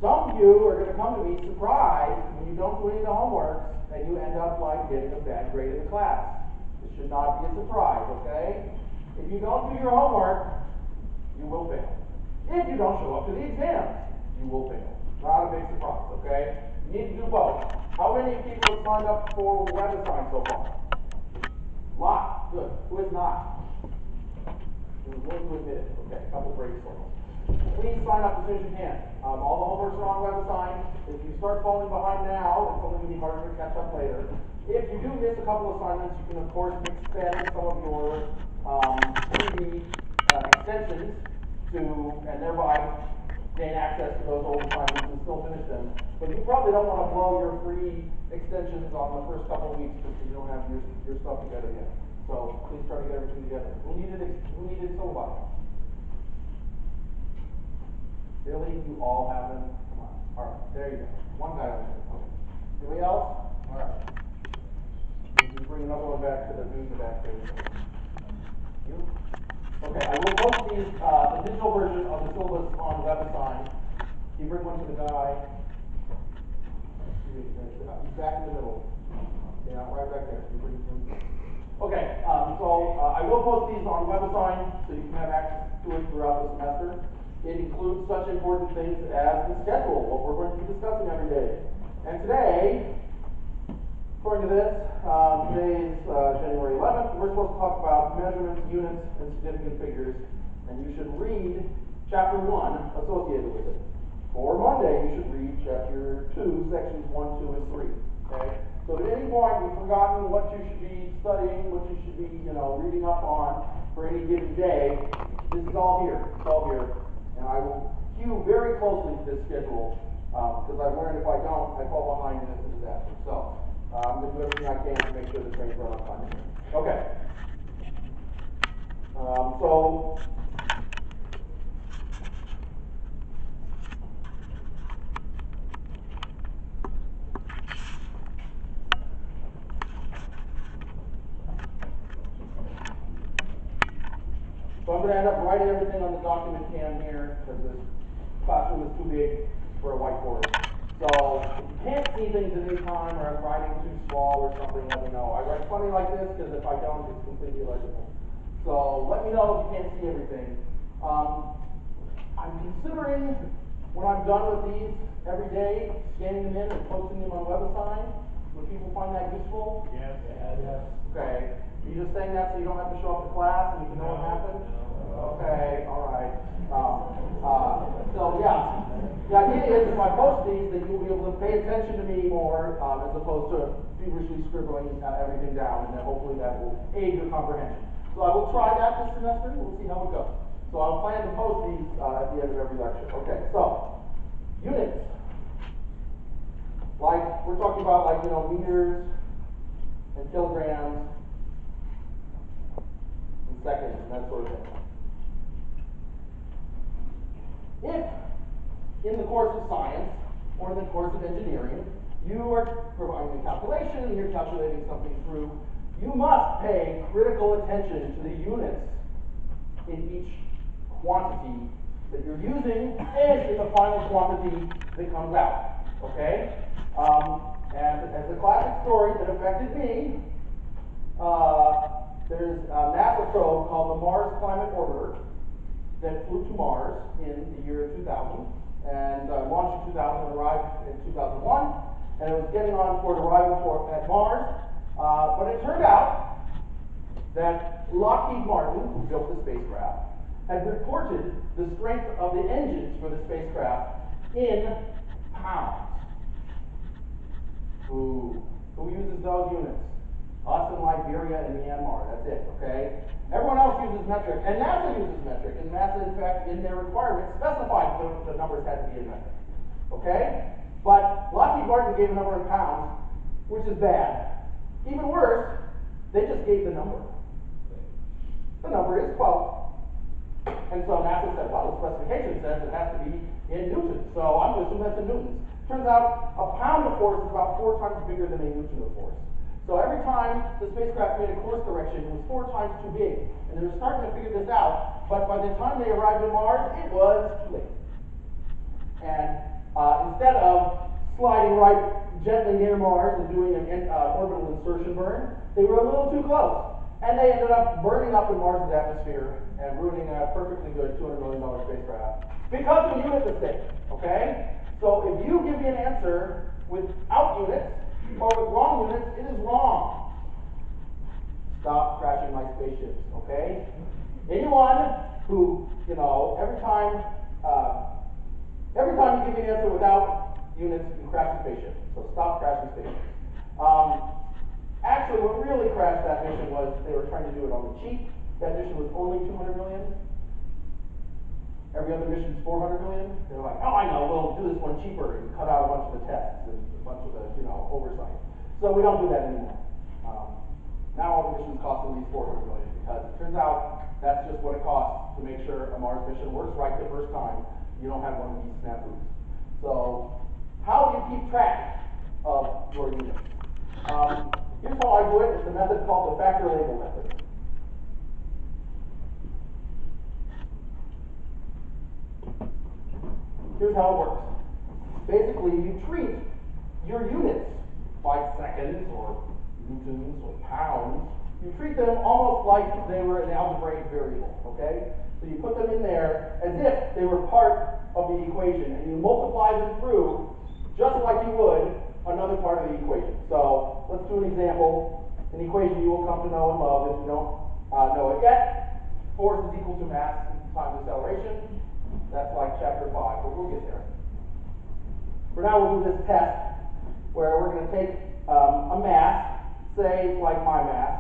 Some of you are going to come to me surprised when you don't do any of the homework and you end up like getting a bad grade in the class. This should not be a surprise, okay? If you don't do your homework, you will fail. If you don't show up to the exams, you will fail. Not a big surprise, okay? You need to do both. How many people have signed up for WebAssign so far? A lot. Good. Who has not? Who's willing to admit it? Okay, a couple brave souls. Please sign up as soon as you can. All the homeworks are on WebAssign. If you start falling behind now, it's only going to be harder to catch up later. If you do miss a couple assignments, you can of course expend some of your 3D extensions and thereby gain access to those old assignments and still finish them. But you probably don't want to blow your free extensions on the first couple of weeks because you don't have your stuff together yet. So please try to get everything together. Who needed Silva? Really? You all have them? Come on. All right, there you go. One guy on there. Okay. Anybody else? All right. We'll bring another one back to the dude in the back there. You? Okay, I will post these, the digital version of the syllabus on WebAssign. You bring one to the guy. He's back in the middle. Yeah, right back there. You bring him. Okay, so I will post these on WebAssign so you can have access to it throughout the semester. It includes such important things as the schedule, what we're going to be discussing every day. And today, according to this, today is January 11th, we're supposed to talk about measurements, units, and significant figures, and you should read chapter 1 associated with it. For Monday, you should read chapter 2, sections 1, 2, and 3. Okay? So at any point you've forgotten what you should be studying, what you should be, reading up on for any given day, this is all here. It's all here. And I will hew very closely to this schedule because I've learned if I don't, I fall behind and it's a disaster. So I'm going to do everything I can to make sure the trains run on time. Okay. So I'm going to end up writing everything on the document cam here because this classroom is too big for a whiteboard. So if you can't see things at any time or I'm writing too small or something, let me know. I write funny like this because if I don't, it's completely illegible. So let me know if you can't see everything. I'm considering when I'm done with these every day, scanning them in and posting them on WebAssign. Would people find that useful? Yes. Yes. Okay. Are you just saying that so you don't have to show up to class and you can know what happened? No. Okay, all right. So yeah, the idea is if I post these, that you'll be able to pay attention to me more as opposed to feverishly scribbling everything down, and then hopefully that will aid your comprehension. So I will try that this semester. We'll see how it goes. So I'll plan to post these at the end of every lecture. Okay, so units. Like we're talking about, meters and kilograms and seconds and that sort of thing. If in the course of science or in the course of engineering you are providing a calculation and you're calculating something through, you must pay critical attention to the units in each quantity that you're using and in the final quantity that comes out. Okay? And as a classic story that affected me, there's a NASA probe called the Mars Climate Orbiter that flew to Mars in the year 2000 and launched in 2000 and arrived in 2001, and it was getting on toward arrival at Mars. But it turned out that Lockheed Martin, who built the spacecraft, had reported the strength of the engines for the spacecraft in pounds. Who uses those units? Us in Liberia and Myanmar, that's it, okay? Everyone else uses metric, and NASA uses metric, and NASA, in fact, in their requirements, specified the numbers had to be in metric, okay? But Lockheed Martin gave a number in pounds, which is bad. Even worse, they just gave the number. The number is 12. And so NASA said, well, the specification says it has to be in newtons, so I'm going to assume that's in newtons. Turns out, a pound of force is about 4 times bigger than a newton of force. So every time the spacecraft made a course correction, it was 4 times too big. And they were starting to figure this out, but by the time they arrived at Mars, it was too late. And Instead of sliding right gently near Mars and doing an orbital insertion burn, they were a little too close. And they ended up burning up in Mars' atmosphere and ruining a perfectly good $200 million spacecraft because of unit mistake, okay? So if you give me an answer without units or with wrong units, it is wrong. Stop crashing my spaceships, okay? Anyone who, you know, every time you give me an answer without units, you crash the spaceship. So stop crashing spaceships. Actually, what really crashed that mission was they were trying to do it on the cheap. That mission was only 200 million. Every other mission is 400 million. They're like, oh, I know, we'll do this one cheaper and cut out a bunch of the tests and a bunch of the, you know, oversight. So we don't do that anymore. Now all the missions cost at least 400 million because it turns out that's just what it costs to make sure a Mars mission works right the first time. You don't have one of these snafus. So how do you keep track of your units? Here's how I do it. It's a method called the factor label method. Here's how it works. Basically, you treat your units, like seconds or newtons or pounds, you treat them almost like they were an algebraic variable, okay? So you put them in there as if they were part of the equation, and you multiply them through just like you would another part of the equation. So let's do an example, an equation you will come to know and love if you don't know it yet. Force is equal to mass times acceleration. That's like chapter 5, but we'll get there. For now, we'll do this test where we're going to take a mass, say like my mass,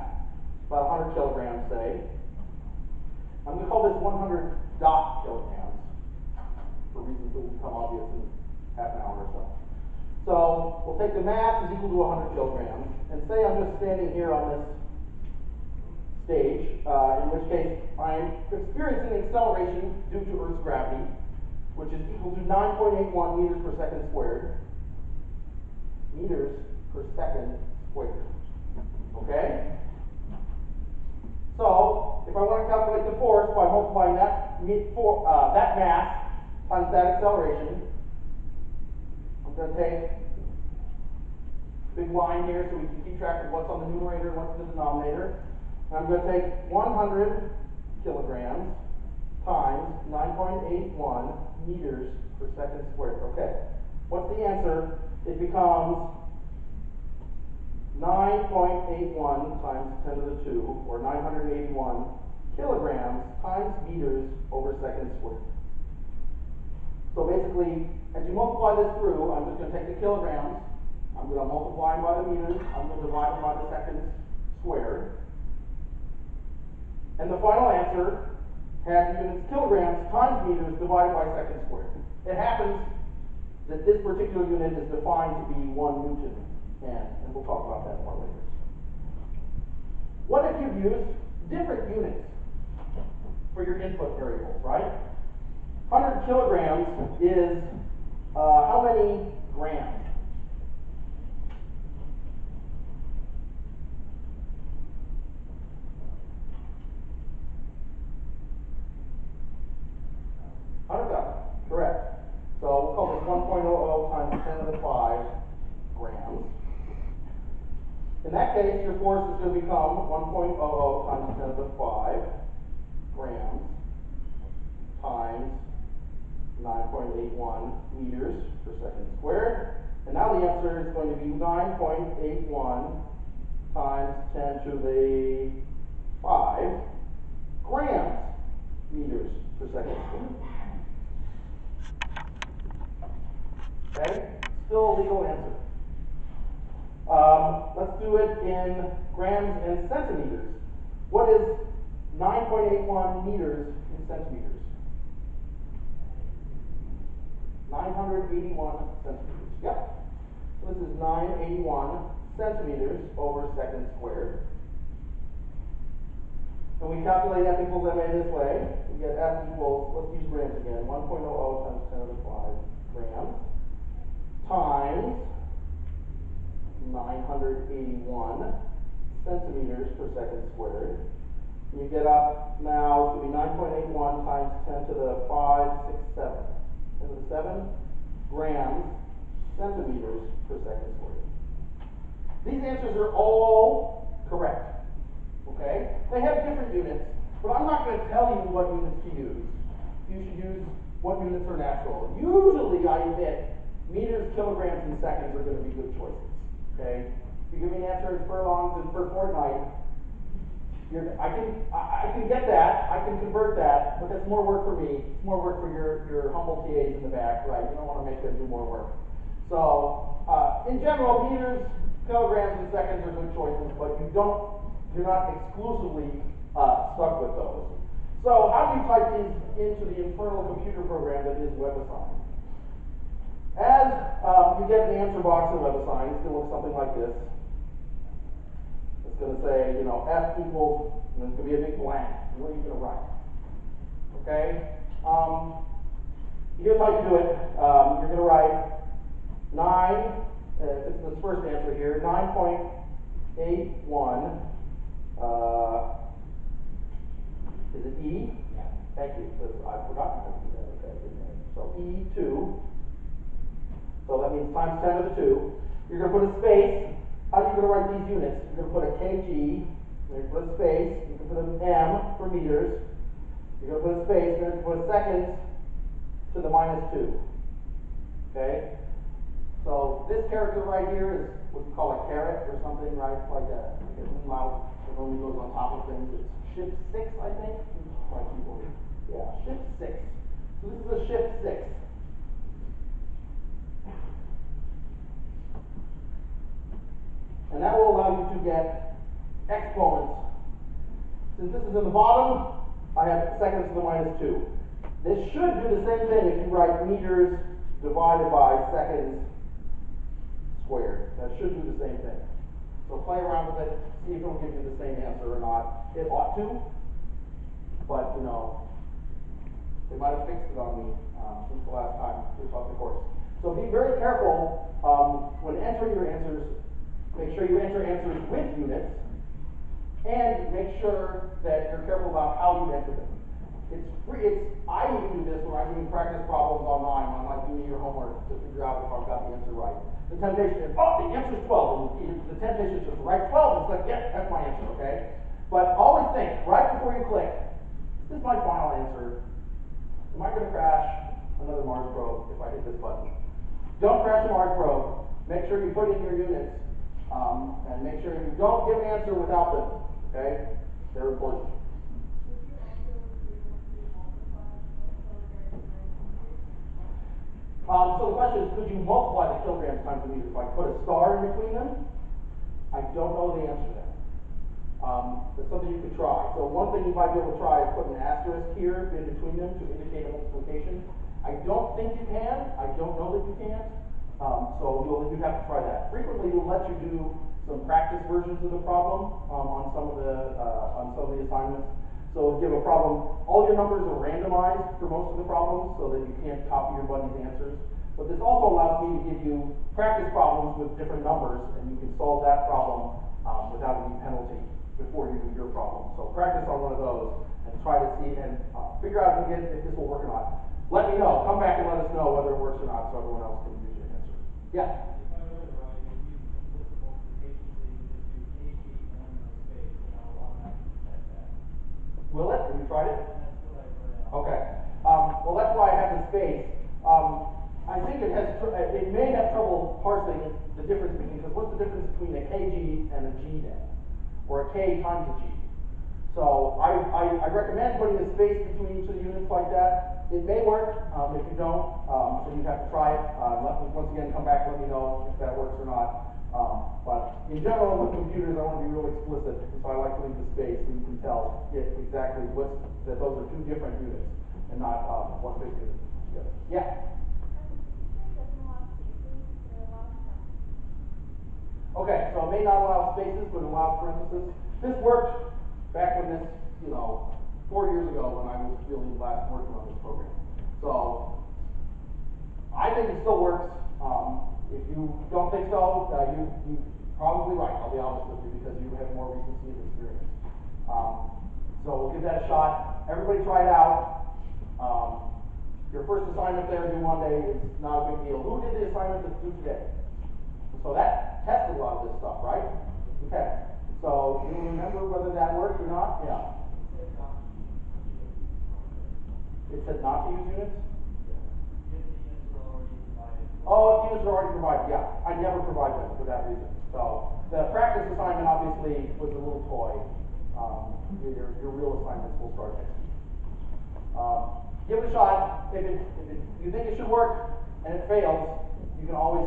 about 100 kilograms, say. I'm going to call this 100 dot kilograms for reasons that will become obvious in half an hour or so. So we'll take the mass is equal to 100 kilograms, and say I'm just standing here on this stage, in which case I'm experiencing acceleration due to Earth's gravity, which is equal to 9.81 meters per second squared. Meters per second squared. Okay? So, if I want to calculate the force by multiplying that mass times that acceleration, I'm going to take a big line here so we can keep track of what's on the numerator and what's in the denominator. And I'm going to take 100 kilograms times 9.81 meters per second squared. Okay, what's the answer? It becomes 9.81 times 10 to the 2, or 981 kilograms times meters over second squared. So basically, as you multiply this through, I'm just going to take the kilograms, I'm going to multiply them by the meters, I'm going to divide them by the seconds squared. And the final answer has the units kilograms times meters divided by seconds squared. It happens that this particular unit is defined to be 1 Newton, and we'll talk about that more later. What if you use different units for your input variables, right? 100 kilograms is how many grams? Correct. So we'll call this 1.00 times 10 to the 5 grams. In that case, your force is going to become 1.00 times 10 to the 5 grams times 9.81 meters per second squared. And now the answer is going to be 9.81 times 10 to the 5 grams meters per second squared. Okay? Still a legal answer. Let's do it in grams and centimeters. What is 9.81 meters in centimeters? 981 centimeters. Yep. So this is 981 centimeters over second squared. And we calculate F equals MA this way. We get F equals, let's use grams again, 1.00 times 10 to the 5 grams times 981 centimeters per second squared. You get up now, it's going to be 9.81 times 10 to the 5, 6, 7. 10 to the 7 grams centimeters per second squared. These answers are all correct. Okay? They have different units, but I'm not going to tell you what units to use. You should use what units are natural. Usually, I admit, meters, kilograms, and seconds are going to be good choices. Okay? If you give me an answer in furlongs and per fortnight, I can get that, I can convert that, but that's more work for me. It's more work for your humble TAs in the back, right? You don't want to make them do more work. So, in general, meters, kilograms, and seconds are good choices, but you're not exclusively stuck with those. So, how do you type these into the infernal computer program that is WebAssign? As you get the answer box in WebAssign, it's going to look something like this. It's going to say, F equals, and it's going to be a big blank. What are you going to write? Okay? Here's how you do it. You're going to write 9, it's this first answer here, 9.81, is it E? Yeah. Thank you, because I've forgotten how to do that. Okay, so E2, so that means times 10 to the 2. You're going to put a space. How are you going to write these units? You're going to put a kg, you're going to put a space, you're going to put an M for meters, you're going to put a space, you're going to put seconds to the -2. Okay? So this character right here is what you call a caret or something, right? It's like a umlaut that only goes on top of things. It's shift 6, I think. My keyboard. Yeah, shift 6. So this is a shift 6. And that will allow you to get exponents. Since this is in the bottom, I have seconds to the -2. This should do the same thing if you write meters divided by seconds squared. That should do the same thing. So play around with it, see if it'll give you the same answer or not. It ought to, but they might have fixed it on me since the last time we taught the course. So be very careful when entering your answers. Make sure you enter answers with units, and make sure that you're careful about how you enter them. I even do this when I'm doing practice problems online, when I'm like doing your homework to figure out if I've got the answer right. The temptation is, the answer is 12. And the temptation is just to write 12 and click, yeah, that's my answer, okay? But always think, right before you click, this is my final answer. Am I going to crash another Mars probe if I hit this button? Don't crash a Mars probe. Make sure you put in your units. And make sure you don't give an answer without them, okay? They're important. So the question is, could you multiply the kilograms times the meters? If I put a star in between them, I don't know the answer to that. It's something you could try. So one thing you might be able to try is put an asterisk here in between them to indicate a multiplication. I don't think you can. I don't know that you can't. So you'd have to try that. Frequently, we'll let you do some practice versions of the problem on some of the assignments. So if you have a problem, all your numbers are randomized for most of the problems, so that you can't copy your buddy's answers. But this also allows me to give you practice problems with different numbers, and you can solve that problem without any penalty before you do your problem. So practice on one of those and try to see and figure out if this will work or not. Let me know. Come back and let us know whether it works or not, so everyone else can use your answer. Yeah? If I read it right, if you implicit multiplication, so you just do kg and no space, and I'll automatically detect that. Will it? Have you tried it? That's what I read out. Okay. Well, that's why I have the space. I think it may have trouble parsing the difference between, because what's the difference between a kg and a g then? Or a k times a g? So I recommend putting a space between each of the units like that. It may work. If you don't, so you'd have to try it. Once again, come back and let me know if that works or not. But in general, with computers, I want to be real explicit, so I like to leave the space so you can tell exactly that those are two different units and not one big unit together. Yeah? Okay, so it may not allow spaces, but it allows parentheses. This worked back when this, 4 years ago when I was really last working on this program. So I think it still works. If you don't think so, you're probably right. I'll be honest with you because you have more recency of experience. So we'll give that a shot. Everybody try it out. Your first assignment there due Monday is not a big deal. Who did the assignment that's due today? So that tested a lot of this stuff, right? Okay. So do you remember whether that worked or not? Yeah. It said not to use units? Oh, units are already provided, yeah. I never provide them for that reason. So the practice assignment obviously was a little toy. Your real assignments will start next week. Give it a shot. If you think it should work and it fails, you can always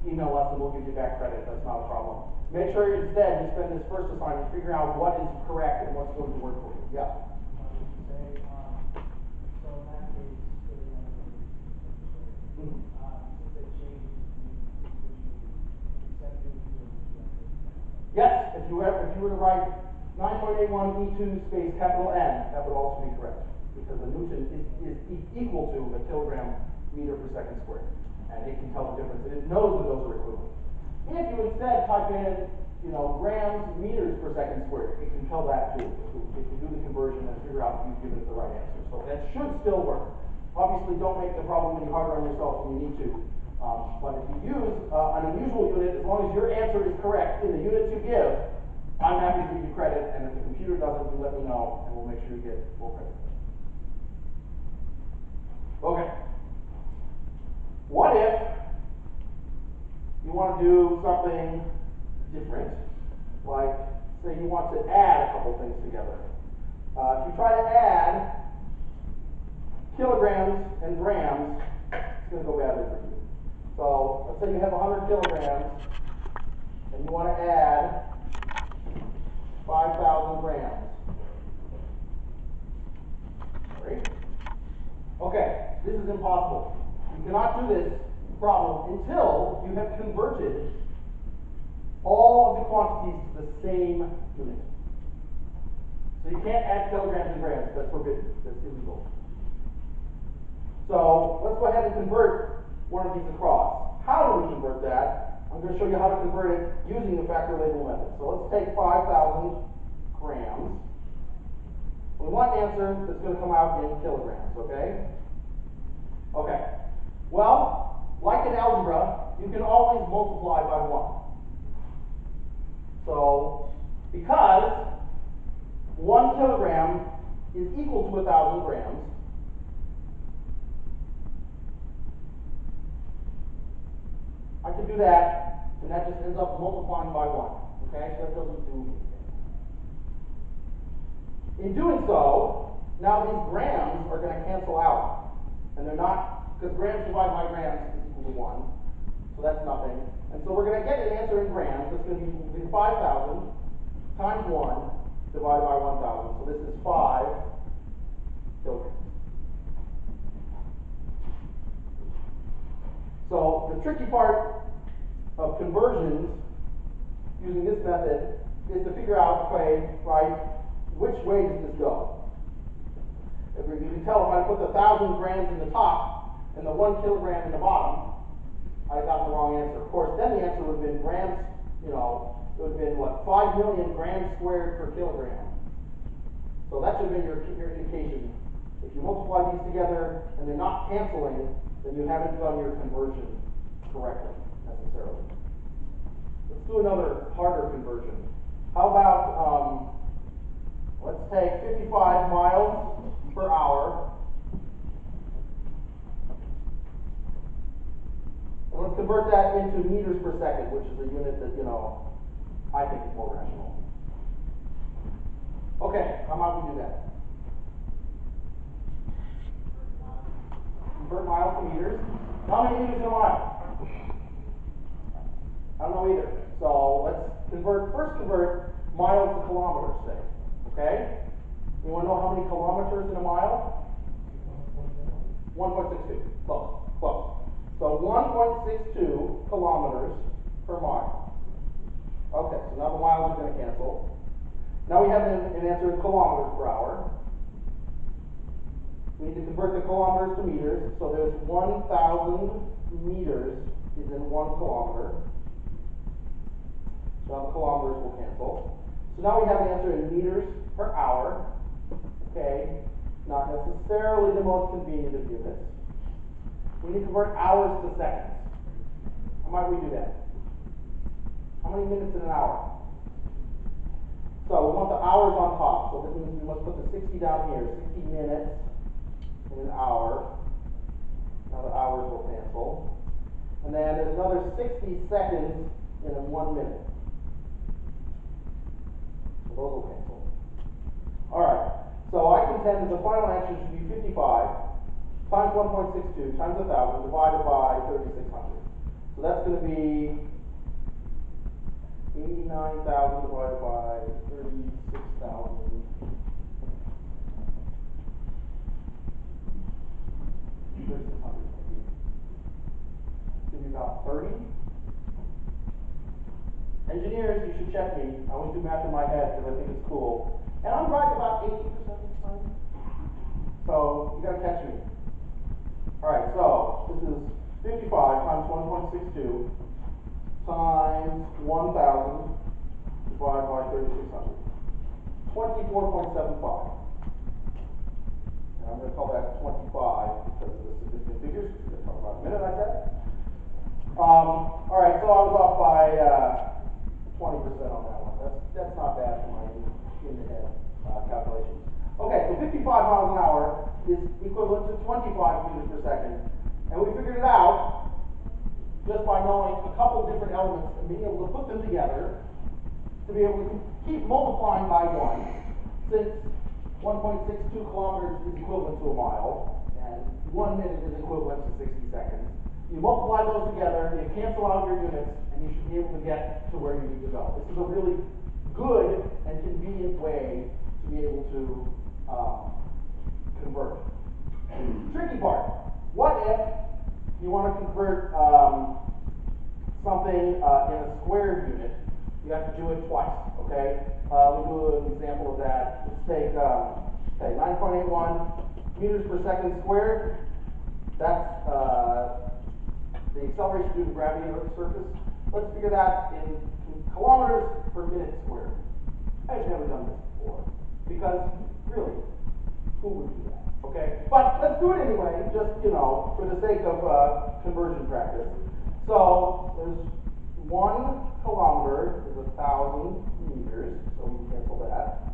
email us and we'll give you back credit. That's not a problem. Make sure instead you spend this first assignment figuring out what is correct and what's going to work for you. Yeah. So in that case, since they changed, would you accept it or reject it? Yes, if you were to write 9.81 E2 space capital N, that would also be correct. Because a Newton is equal to a kilogram meter per second squared. And it can tell the difference. It knows that those are equivalent. If you instead type in, grams meters per second squared, it can tell that too. If you do the conversion and figure out if you've given it the right answer. So that should still work. Obviously, don't make the problem any harder on yourself than you need to. But if you use an unusual unit, as long as your answer is correct in the units you give, I'm happy to give you credit. And if the computer doesn't, you let me know, and we'll make sure you get full credit. Okay. What if you want to do something different? Like, say you want to add a couple things together. If you try to add kilograms and grams, it's going to go badly for you. So, let's say you have 100 kilograms, and you want to add 5,000 grams. Right? Okay, this is impossible. You cannot do this problem until you have converted all of the quantities to the same unit. So you can't add kilograms and grams. That's forbidden. That's illegal. So let's go ahead and convert one of these across. How do we convert that? I'm going to show you how to convert it using the factor label method. So let's take 5,000 grams. We want an answer that's going to come out in kilograms, okay? Okay. Well, like in algebra, you can always multiply by 1. So, because 1 kilogram is equal to 1,000 grams, I can do that, and that just ends up multiplying by 1. Okay, so that doesn't do anything. In doing so, now these grams are going to cancel out. And they're not, because grams divided by grams is equal to 1. So that's nothing. And so we're going to get an answer in grams that's going to be equal to 5,000 times 1 divided by 1,000. So this is 5 kilograms. So the tricky part of conversions using this method is to figure out, okay, right, which way does this go? If you can tell if I put the 1,000 grams in the top and the 1 kilogram in the bottom, I got the wrong answer. Of course, then the answer would have been grams, it would have been, 5 million grams squared per kilogram. So that should have been your indication. If you multiply these together and they're not canceling, then you haven't done your conversion correctly, necessarily. Let's do another harder conversion. How about, let's take 55 miles per hour. And let's convert that into meters per second, which is a unit that, I think is more rational. Okay, how might we do that? Convert miles to meters. How many meters in a mile? I don't know either. So let's first convert miles to kilometers, say. Okay? You want to know how many kilometers in a mile? 1.62. Close. Close. So 1.62 kilometers per mile. Okay, so now the miles are going to cancel. Now we have an answer in kilometers per hour. We need to convert the kilometers to meters. So there's 1,000 meters is in 1 kilometer. So now the kilometers will cancel. So now we have an answer in meters per hour. Okay, not necessarily the most convenient of units. We need to convert hours to seconds. How might we do that? How many minutes in an hour? So we want the hours on top. So this means we must put the 60 down here. 60 minutes in an hour. Now the hours will cancel. And then there's another 60 seconds in 1 minute. So those will cancel. Alright, so I contend that the final answer should be 55 times 1.62 times 1,000 divided by 3,600. So that's going to be 89,000 divided by 36,000. 3,600. Give me about 30. Engineers, you should check me. I always do math in my head because I think it's cool. And I'm right about 80% of the time. So you gotta catch me. Alright, so this is 55 times 1.62 times 1,000 divided by 3,600. 24.75. And I'm going to call that 25 because of the significant figures, which we're going to talk about in a minute, I said. Alright, so I was off by 20% on that one. That's not bad for my in-the-head calculations. Okay, so 55 miles an hour is equivalent to 25 meters per second. And we figured it out just by knowing a couple different elements and being able to put them together to be able to keep multiplying by 1, since 1.62 kilometers is equivalent to a mile, and 1 minute is equivalent to 60 seconds. You multiply those together, you cancel out your units, and you should be able to get to where you need to go. This is a really good and convenient way to be able to convert. Tricky part. What if you want to convert something in a squared unit? You have to do it twice, okay? We'll do an example of that. Let's take, 9.81 meters per second squared. That's the acceleration due to gravity of the surface. Let's figure that in kilometers per minute squared. I've never done this before, because really, who would do that? Okay, but let's do it anyway, just, for the sake of conversion practice. So there's 1 kilometer is 1,000 meters, so we can cancel that.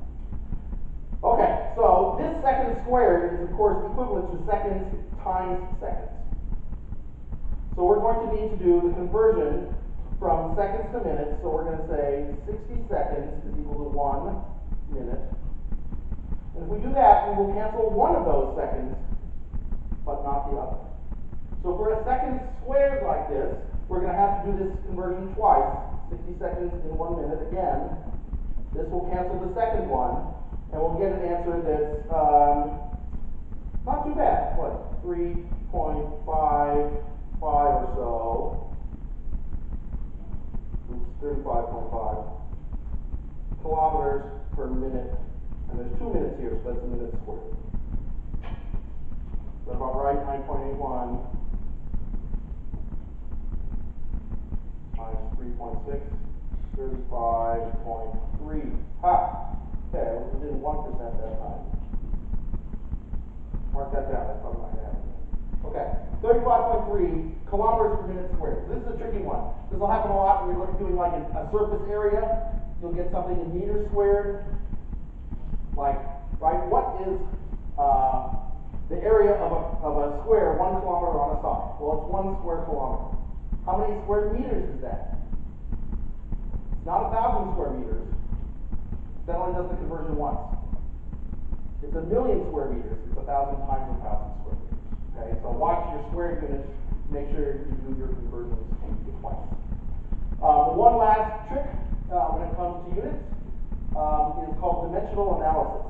Okay, so this second squared is of course equivalent to seconds times seconds. So we're going to need to do the conversion from seconds to minutes, so we're going to say 60 seconds is equal to 1 minute. And if we do that, we will cancel one of those seconds, but not the other. So for a second squared like this, we're going to have to do this conversion twice, 60 seconds in 1 minute again. This will cancel the second one, and we'll get an answer that's not too bad. What, 3.55 or so. Oops, 35.5 kilometers per minute. And there's 2 minutes here, so that's a minute squared. Is that about right? 9.81 times 3.6, 35.3. Ha! Okay, I was within 1% that time. Mark that down, that's probably not going to happen. Okay, 35.3 kilometers per minute squared. This is a tricky one. This will happen a lot when you're doing like a surface area. You'll get something in meters squared. Like, right, what is the area of a square 1 kilometer on a side? Well, it's 1 square kilometer. How many square meters is that? It's not 1,000 square meters. That only does the conversion once. It's 1 million square meters. It's 1,000 times 1,000 square meters. Okay, so watch your square units. Make sure you do your conversions twice. One last trick when it comes to units is called dimensional analysis.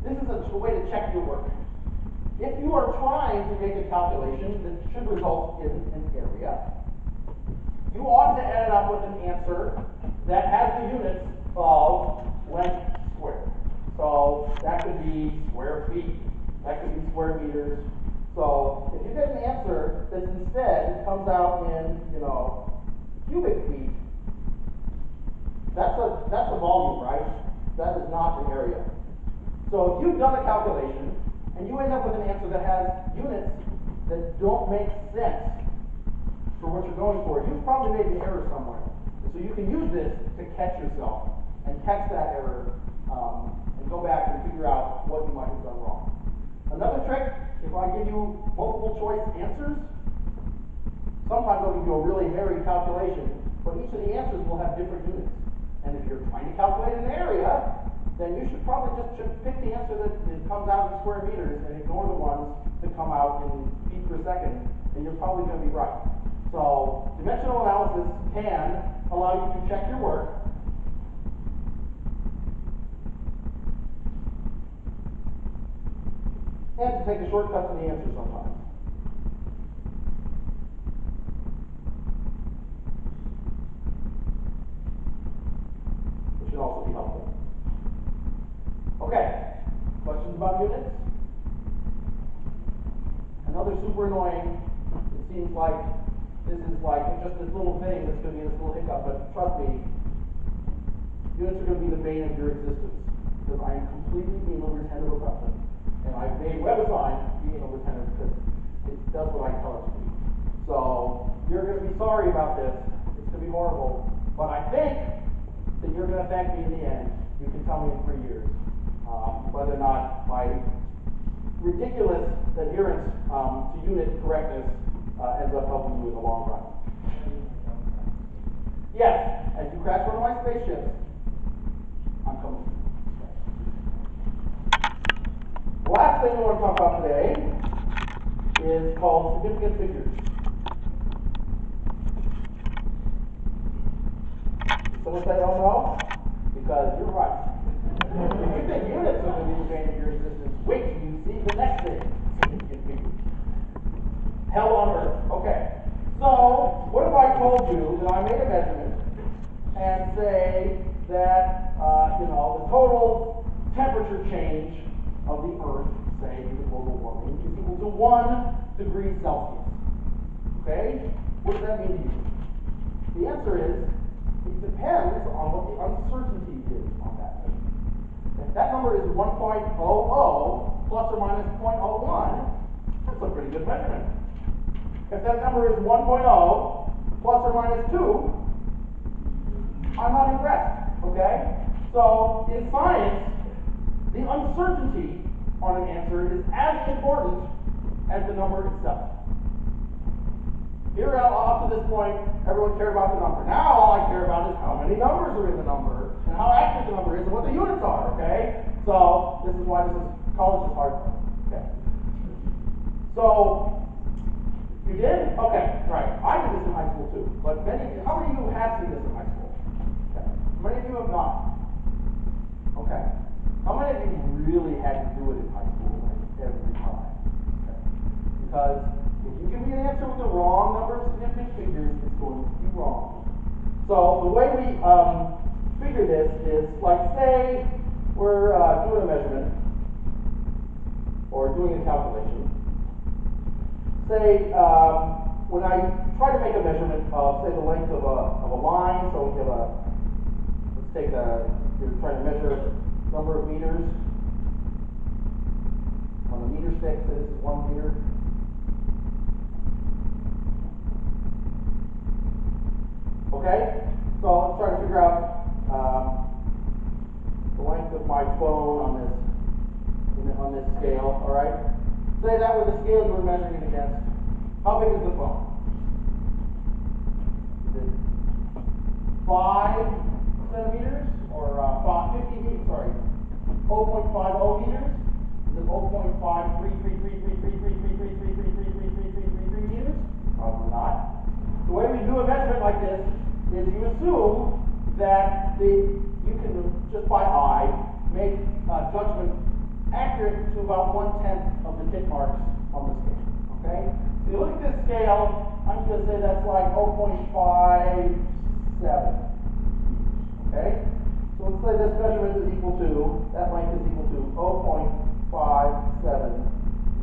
This is a way to check your work. If you are trying to make a calculation that should result in an area, you ought to end up with an answer that has the units of length squared. So that could be square feet, that could be square meters. So if you get an answer that instead comes out in, cubic feet, that's a volume, right? That is not an area. So if you've done a calculation and you end up with an answer that has units that don't make sense for what you're going for, you've probably made an error somewhere. And so you can use this to catch yourself and catch that error and go back and figure out what you might have done wrong. Another trick, if I give you multiple choice answers, sometimes I'll give you a really hairy calculation, but each of the answers will have different units. And if you're trying to calculate an area, then you should probably just pick the answer that comes out in square meters and ignore the ones that come out in feet per second, and you're probably going to be right. So dimensional analysis can allow you to check your work. And to take a shortcut to the answer sometimes. Which should also be helpful. Okay, questions about units? Another super annoying, it seems like this is like just this little thing that's going to be this little hiccup, but trust me, units are going to be the bane of your existence, because I am completely anal retentive about them. And I've made WebAssign be anal retentive because it does what I tell it to do. So you're going to be sorry about this, it's going to be horrible, but I think that you're going to thank me in the end. You can tell me in 3 years whether or not my ridiculous adherence to unit correctness ends up helping you in the long run. Yes, as you crash one of my spaceships, I'm coming. The last thing we want to talk about today is called significant figures. Someone say, oh no? Because you're right. If you think units are going to be the bane of your existence, wait till you see the next thing. Significant figures. Hell on earth. Okay. So, what if I told you that I made a measurement and say that, the total temperature change of the Earth, say, due to global warming, is equal to 1 degree Celsius. Okay? What does that mean to you? The answer is, it depends on what the uncertainty is on that measurement. If that number is 1.00 plus or minus 0.01, that's a pretty good measurement. If that number is 1.0 plus or minus 2, I'm not impressed, okay? So, in science, the uncertainty on an answer is as important as the number itself. Here, up to this point, everyone cared about the number. Now, all I care about is how many numbers are in the number, and how accurate the number is, and what the units are, okay? So, this is why college is hard. Okay. So, you did? Okay, right. I did this in high school too. But how many of you have seen this in high school? Okay. How many of you have not? Okay. How many of you really had to do it in high school, like every time? Okay. Because if you give me an answer with the wrong number of significant figures, it's going to be wrong. So the way we figure this is, like, say we're doing a measurement or doing a calculation. Say when I try to make a measurement of, say, the length of a line, so we have let's take you're trying to measure number of meters on a meter stick, so this is 1 meter. Okay, so let's try to figure out the length of my phone on this scale. All right, say that were the scale you were measuring it against. How big is the phone? Is it 5 centimeters or 50 meters? Sorry, 0.50 meters. Is it 0.533333333333333333 meters? Probably not. The way we do a measurement like this is you assume that you can, just by eye, make a judgment accurate to about 1/10 of the tick marks on the scale. Okay? So you look at this scale, I'm just going to say that's like 0.57. Okay? So let's say this measurement is equal to, that length is equal to 0.57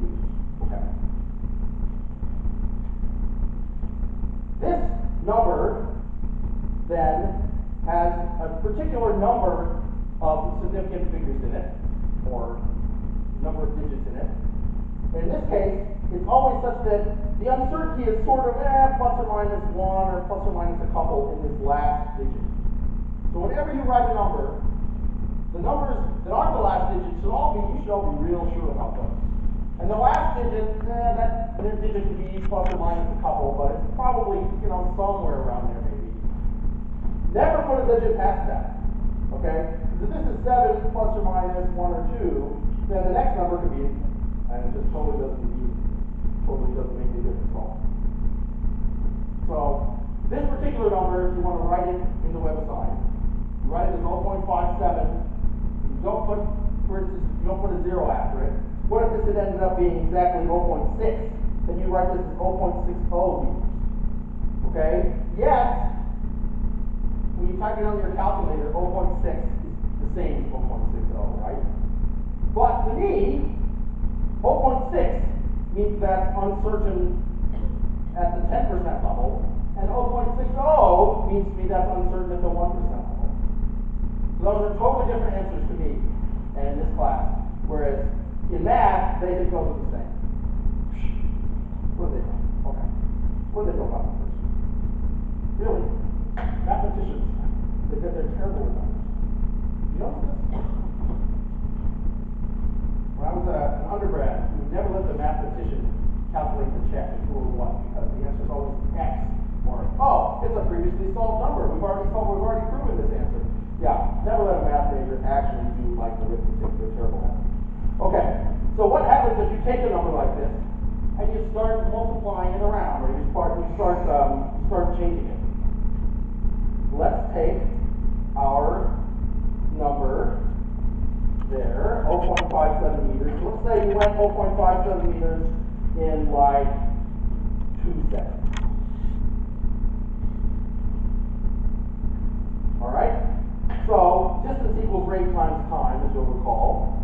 meters. Okay. This number a particular number of significant figures in it, or number of digits in it. In this case, it's always such that the uncertainty is sort of plus or minus one or plus or minus a couple in this last digit. So whenever you write a number, the numbers that aren't the last digit you should all be real sure about those. And the last digit, that digit could be plus or minus a couple, but it's probably, somewhere around there maybe. Never put a digit past that. Okay? Because if this is 7 plus or minus 1 or 2, then the next number could be, and it just totally doesn't make any difference at all. So this particular number, if you want to write it in the website, you write it as 0.57. You don't put, for instance, you don't put a 0 after it. What if this had ended up being exactly 0.6? Then you write this as 0.60 meters. Okay? Yes, when you type it on your calculator, 0.6 is the same as 0.60, right? But to me, 0.6 means that's uncertain at the 10% level, and 0.60 means to me that's uncertain at the 1% level. So those are totally different answers to me and in this class. Whereas in math, they think those are the same. What do they know? Okay. What do they know about numbers? Really? Mathematicians, they're terrible with numbers. You notice this? When I was an undergrad, we would never let the mathematician calculate the check if rule what, because the answer is always X, or it's a previously solved number. We've already proven this answer. Yeah, never let a math major actually do like arithmetic. They're terrible at it. Okay, so what happens if you take a number like this and you start multiplying it around, or you start changing it? Let's take our number there, 0.57 meters. Let's say you went 0.57 meters in like 2 seconds. All right? So distance equals rate times time, as you'll recall.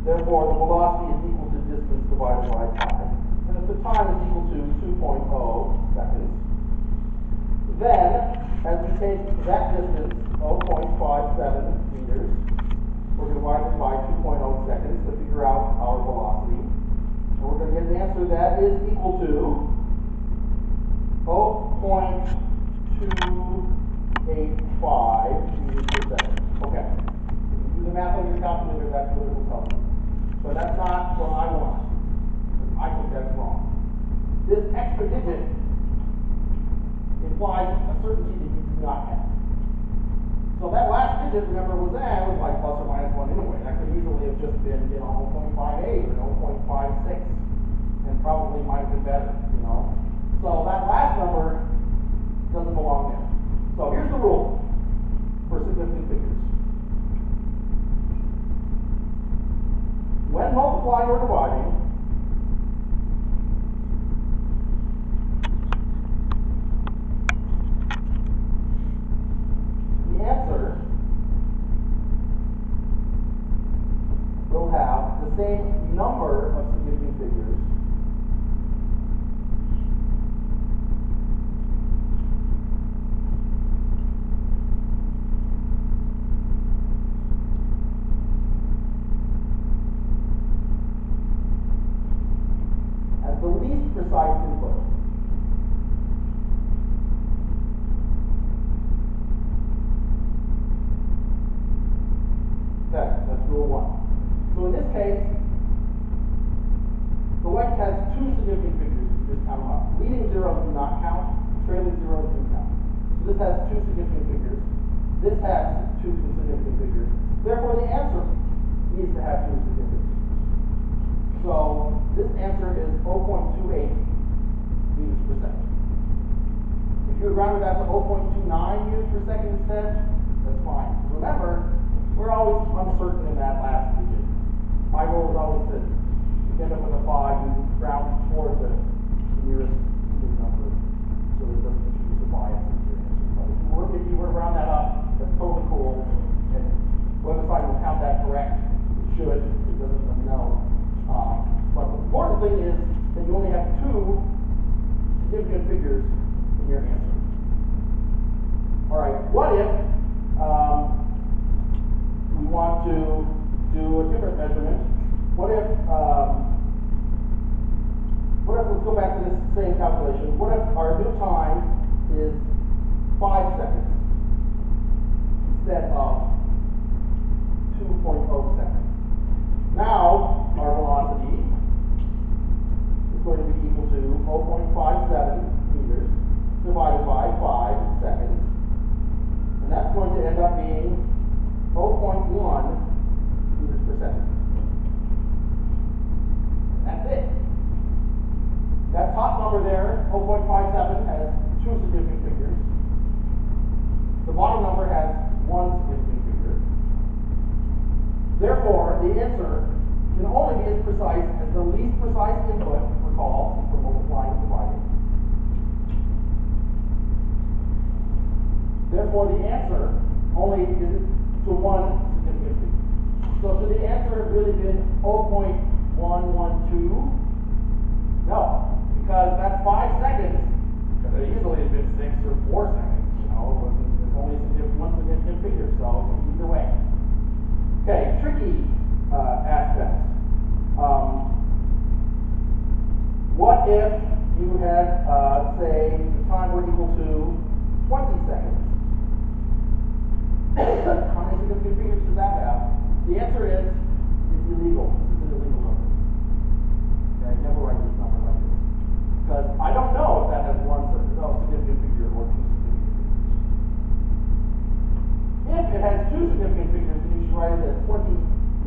Therefore, the velocity is equal to distance divided by time. And if the time is equal to 2.0 seconds, then, as we take that distance, 0.57 meters, we're going to divide it by 2.0 seconds to figure out our velocity. And we're going to get an answer that is equal to 0.285 meters per second. Okay. If you do the math on your calculator, that's what it will tell you. But that's not what I want. I think that's wrong. This extra digit implies a certainty that you do not have. So that last digit, remember, was like plus or minus 1 anyway. That could easily have just been, 0.58 or 0.56, and probably might have been better, So that last number doesn't belong there. So here's the rule for significant figures. When multiplying or dividing, the answer will have the same number of significant figures as the least precise input. Okay, that's rule 1. So in this case, the left has 2 significant figures. You just count them up. Leading zeros do not count. Trailing zeros do count. So this has 2 significant figures. This has 2 significant figures. Therefore, the answer needs to have 2 significant figures. So this answer is 0.28 meters per second. If you had rounded that to 0.29 meters per second instead, that's fine. Remember, we're always uncertain in that last digit. My goal is always to end up with a 5 and round toward the nearest even number so that it doesn't introduce a bias into your answer. But if you were to round that up, that's totally cool. And the website will count that correct. It should. If it doesn't, let me know. But the important thing is that you only have 2 significant figures in your answer. All right, what the answer can only be as precise as the least precise input, recall, since we're multiplying and dividing. Therefore, the answer only is to one significant figure. So should the answer have really been 0.112? No, because that's 5 seconds. Could have easily been 6 or 4 seconds. You know, there's only one significant figure, so either way. Okay, tricky aspects. What if you had, say, the time were equal to 20 seconds? How many significant figures does that have? The answer is, it's illegal. This is an illegal number. Okay, never write this number like this. Because I don't know if that has one significant figure or two significant figures. If it has two significant figures, then you should write it as 20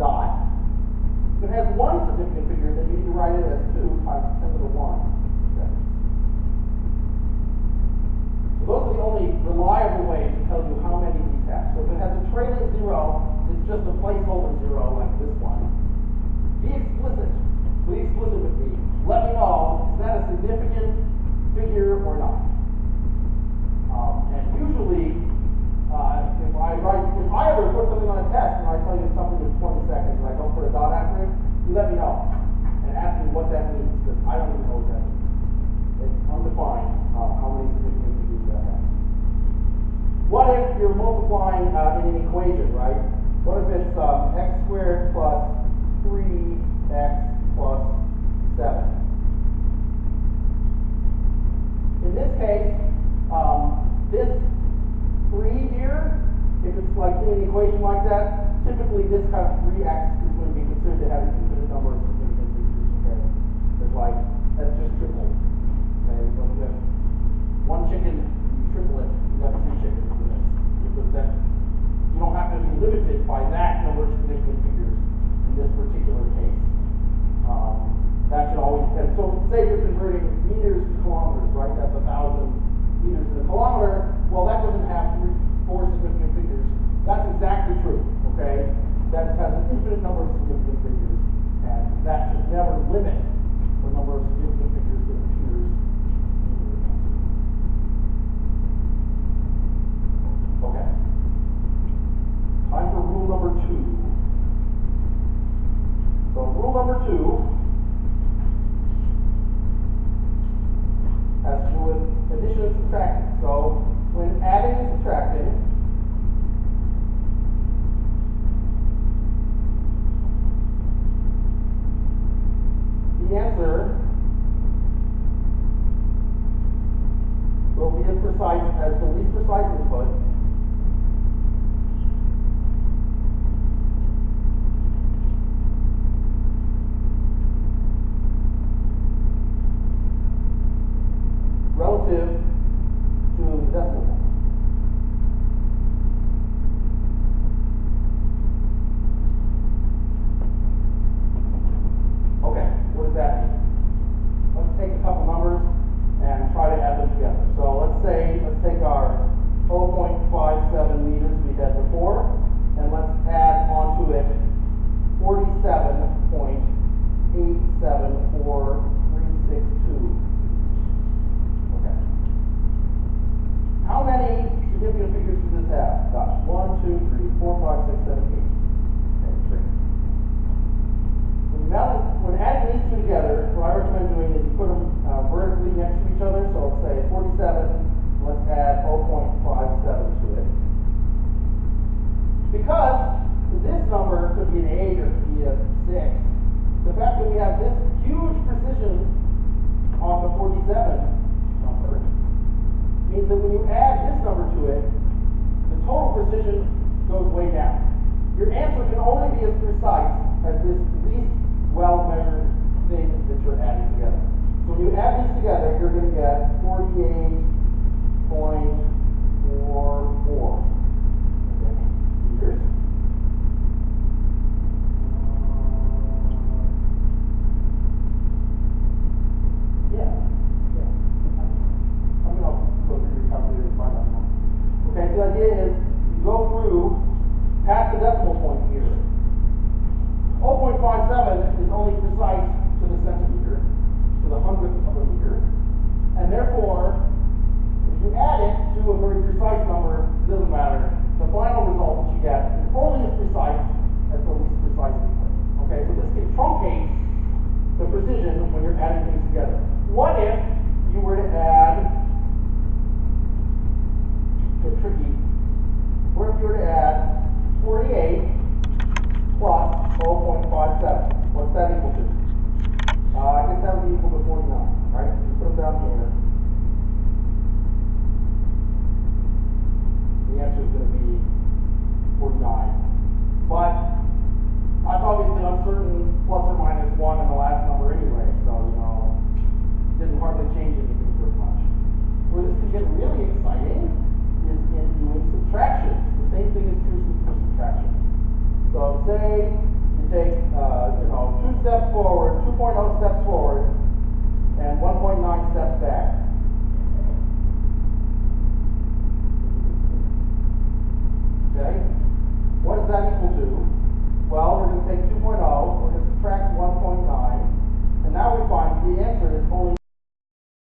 dot. If it has one significant figure, then you need to write it as 2 times 10 to the 1 seconds. So those are the only reliable ways to tell you how many these have. So if it has a trailing 0, it's just a placeholder 0 like this one. Be explicit. Be explicit with me. Let me know, is that a significant figure or not? And usually, if I ever put something on a test and I tell you something is 20 seconds and I don't put a dot after it, you let me know and ask me what that means, because I don't even know what that means. It's undefined how many significant figures that has. What if you're multiplying in an equation, right? What if it's x squared plus 3x plus 7? In this case, this 3 here, if it's like in an equation like that, typically this kind of 3x is going to be considered to have an infinite number of significant figures, okay? It's like, that's just triple. Okay, so if you have one chicken, you triple it, you got 3 chickens. That you don't have to be limited by that number of significant figures in this particular case. That should always, and so say you're converting meters to kilometers, right? That's 1,000 meters in a kilometer. Well, that doesn't have 4 significant figures. That's exactly true, okay? That has an infinite number of significant figures, and that should never limit the number of significant figures that appears in the answer. Okay. Time for rule number 2. So rule number 2 has to do with addition and subtraction. So when adding and subtracting, the answer will be as precise as the least precise input relative to the decimal point. Okay, what does that mean? Let's take a couple numbers and try to add them together. So let's take our 0.57 meters we had before, and let's add onto it 47.874362. How many significant figures does this have? Gosh, 1, 2, 3, 4, 5, 6, 7, 8. Okay, 3. When adding these two together, what I recommend doing is you put them vertically next to each other. So let's say 47, let's add 0.57 to it. Because this number could be an 8 or could be a 6, the fact that we have this huge precision on the 47 number means that when you add this number to it, the total precision goes way down. Your answer can only be as precise as this least well-measured thing that you're adding together. So when you add these together, you're going to get 48.44 meters. Okay, so the idea is you go through past the decimal point here, 0.57 is only precise to the centimeter, to the hundredth of a meter, and therefore, if you add it,